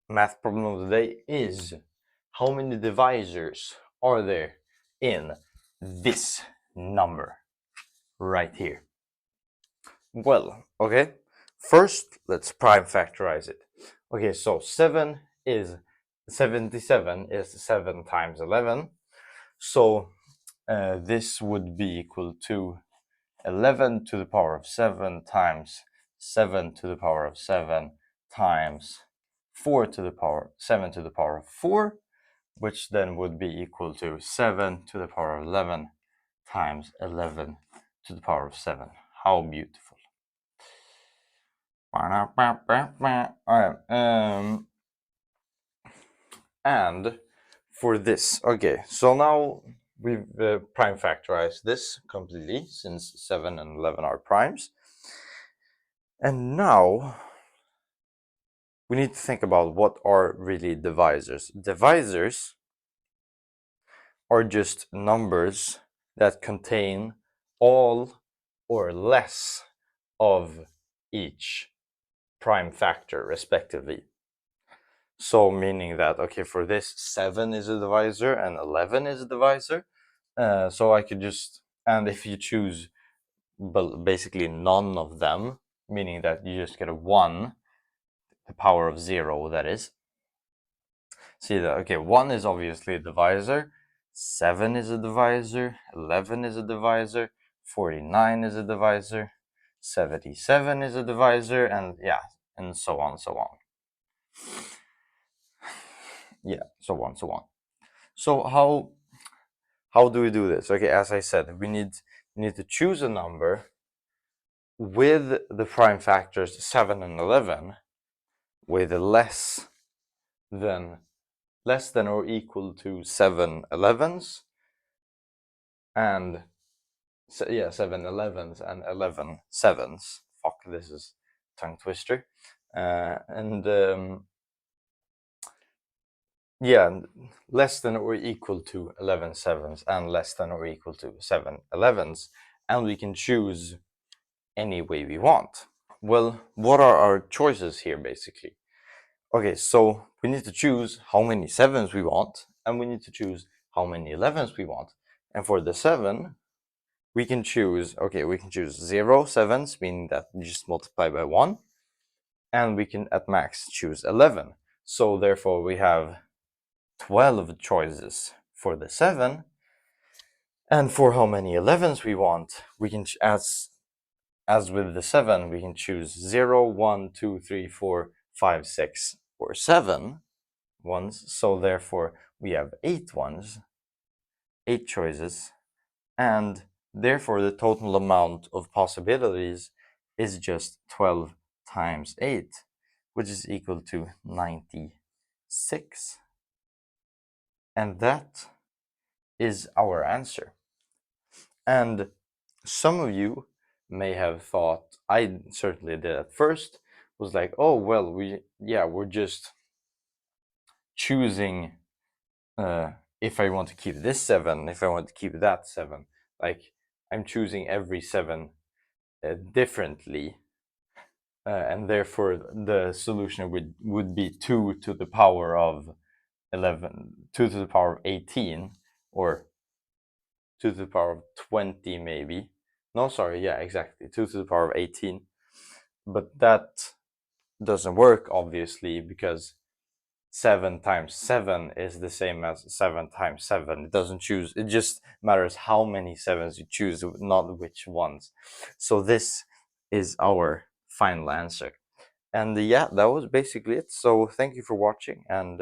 math problem of the day is, how many divisors are there in this number right here? Well, okay, first let's prime factorize it. Okay, so 77 is 7 times 11, so this would be equal to 11 to the power of 7 times 7 to the power of 7 times 4 to the power 7 to the power of 4, which then would be equal to 7 to the power of 11 times 11 to the power of 7. How beautiful. Alright, and for this, okay, so now we've prime factorized this completely, since 7 and 11 are primes. And now we need to think about what are really divisors. Divisors are just numbers that contain all or less of each prime factor respectively. So meaning that, okay, for this 7 is a divisor and 11 is a divisor. So I could just, and if you choose basically none of them, meaning that you just get a 1, the power of 0, that is. See that, okay, 1 is obviously a divisor, 7 is a divisor, 11 is a divisor, 49 is a divisor, 77 is a divisor, and yeah, and so on, so on. Yeah, so on, so on. So how do we do this? Okay, as I said, we need to choose a number with the prime factors 7 and 11 with less than or equal to 7 11s, and yeah, 7 11s and 11 7s. Fuck, this is tongue twister. Yeah, less than or equal to 11 7s and less than or equal to 7 11s, and we can choose any way we want. Well, what are our choices here basically? Okay, so we need to choose how many 7s we want, and we need to choose how many 11s we want. And for the 7, we can choose, okay, we can choose 0 7s, meaning that you just multiply by 1, and we can at max choose 11. So therefore we have 12 choices for the 7, and for how many 11s we want, we can, as with the 7, we can choose 0 1 2 3 4 5 6 or 7 ones. So therefore we have 8 ones, 8 choices, and therefore the total amount of possibilities is just 12 times 8, which is equal to 96. And that is our answer. And some of you may have thought, I certainly did at first, was like, oh well, we're just choosing if I want to keep this 7, if I want to keep that 7. Like, I'm choosing every 7 differently, and therefore the solution would be 2 to the power of 11, 2 to the power of 18, or 2 to the power of 20 maybe. No, sorry, yeah, exactly, 2 to the power of 18. But that doesn't work, obviously, because 7 times 7 is the same as 7 times 7. It doesn't choose, it just matters how many 7s you choose, not which ones. So this is our final answer. And yeah, that was basically it. So thank you for watching, and